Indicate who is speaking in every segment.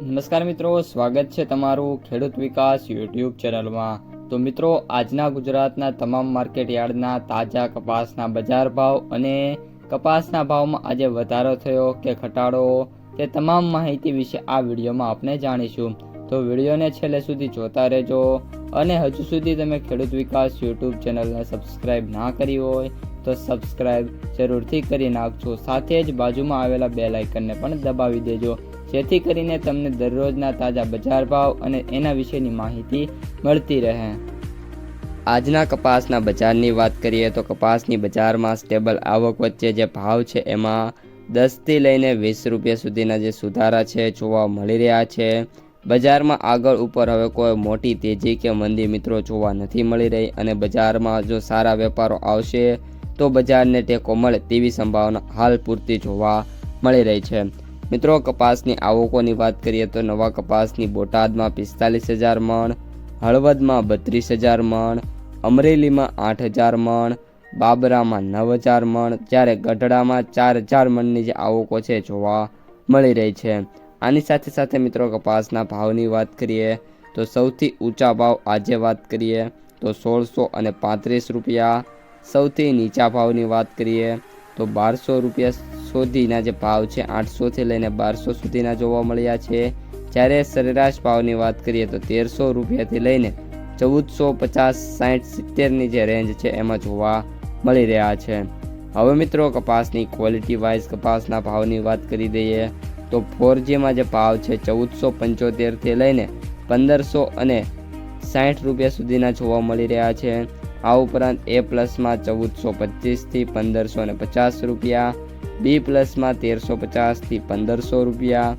Speaker 1: નમસ્કાર મિત્રો, સ્વાગત છે તમારું ખેડૂત વિકાસ યુટ્યુબ ચેનલમાં। તો મિત્રો, આજના ગુજરાતના તમામ માર્કેટ યાર્ડના તાજા કપાસના બજાર ભાવ અને કપાસના ભાવમાં આજે વધારો થયો કે ઘટાડો તે તમામ માહિતી વિશે આ વિડીયોમાં આપણે જાણીશું। તો વિડીયોને છેલ્લે સુધી જોતા રહેજો અને હજુ સુધી તમે ખેડૂત વિકાસ યુટ્યુબ ચેનલને સબસ્ક્રાઇબ ના કરી હોય તો સબસ્ક્રાઇબ જરૂરથી કરી નાખજો, સાથે જ બાજુમાં આવેલા બેલ આઇકનને પણ દબાવી દેજો, જેથી કરીને તમને દરરોજના તાજા બજાર ભાવ અને એના વિશેની માહિતી મળતી રહે। આજના કપાસના બજારની વાત કરીએ તો કપાસની બજારમાં સ્ટેબલ આવક વચ્ચે જે ભાવ છે એમાં 10 થી લઈને 20 રૂપિયા સુધીના જે સુધારા છે જોવા મળી રહ્યા છે। બજારમાં આગળ ઉપર હવે કોઈ મોટી તેજી કે મંદી મિત્રો જોવા નથી મળી રહી અને બજારમાં જો સારા વેપારો આવશે તો બજારને ટેકો મળે તેવી સંભાવના હાલ પૂરતી જોવા મળી રહી છે। મિત્રો, કપાસની આવકોની વાત કરીએ તો નવા કપાસની બોટાદમાં 45,000 મણ, હળવદમાં 32,000 મણ, અમરેલીમાં 8,000 મણ, બાબરામાં 9,000 મણ, જ્યારે ગઢડામાં 4,000 મણની જે આવકો છે જોવા મળી રહી છે। આની સાથે સાથે મિત્રો કપાસના ભાવની વાત કરીએ તો સૌથી ઊંચા ભાવ આજે વાત કરીએ તો 1,635 રૂપિયા, સૌથી નીચા ભાવની વાત કરીએ તો 1,200 રૂપિયા સુધીના જે ભાવ છે 800થી લઈને 1,200 સુધીના જોવા મળ્યા છે। જ્યારે સરેરાશ ભાવની વાત કરીએ તો 1,300 રૂપિયાથી લઈને 1,450, 60, 70ની જે રેન્જ છે એમાં જોવા મળી રહ્યા છે। હવે મિત્રો કપાસની ક્વોલિટી વાઇઝ કપાસના ભાવની વાત કરી દઈએ તો 4Gમાં જે ભાવ છે 1,475થી લઈને 1,560 રૂપિયા સુધીના જોવા મળી રહ્યા છે। આ ઉપરાંત A પ્લસમાં 1,425થી 1,550 રૂપિયા, B પ્લસમાં 1,350થી 1,500 રૂપિયા,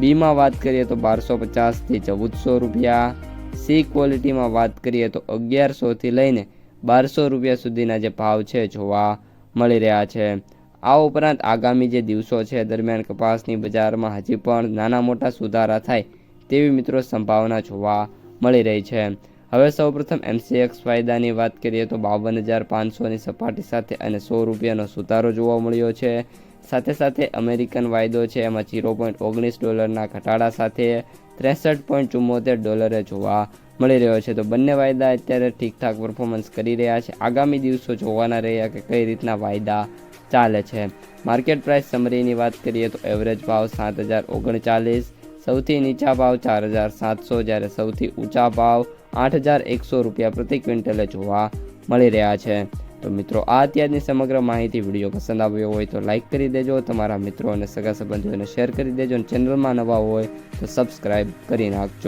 Speaker 1: બીમાં વાત કરીએ તો 1,250થી 1,400 રૂપિયા, C ક્વોલિટીમાં વાત કરીએ તો 1,100થી લઈને 1,200 રૂપિયા સુધીના જે ભાવ છે જોવા મળી રહ્યા છે। આ ઉપરાંત આગામી જે દિવસો છે દરમિયાન કપાસની બજારમાં હજી પણ નાના મોટા સુધારા થાય તેવી મિત્રો સંભાવના જોવા મળી રહી છે। હવે સૌપ્રથમ MCX વાયદાની વાત કરીએ તો 52,500ની સપાટી સાથે અને 100 રૂપિયાનો સુધારો જોવા મળ્યો છે। સાથે સાથે અમેરિકન વાયદો છે એમાં $0.19 ઘટાડા સાથે $63.74 જોવા મળી રહ્યો છે। તો બંને વાયદા અત્યારે ઠીકઠાક પરફોર્મન્સ કરી રહ્યા છે। આગામી દિવસો જોવાના રહ્યા કે કઈ રીતના વાયદા ચાલે છે। માર્કેટ પ્રાઇસ સમરીની વાત કરીએ તો એવરેજ ભાવ 7,039, સૌથી નીચા ભાવ 4,700, જ્યારે સૌથી ઊંચા ભાવ 8,100 રૂપિયા પ્રતિ ક્વિન્ટલે જોવા મળી રહ્યા છે। તો મિત્રો, આ અત્યારની સમગ્ર માહિતી વિડીયો પસંદ આવ્યો હોય તો લાઇક કરી દેજો, તમારા મિત્રો અને સગા સંબંધીઓને શેર કરી દેજો અને ચેનલમાં નવા હોય તો સબસ્ક્રાઈબ કરી નાખજો।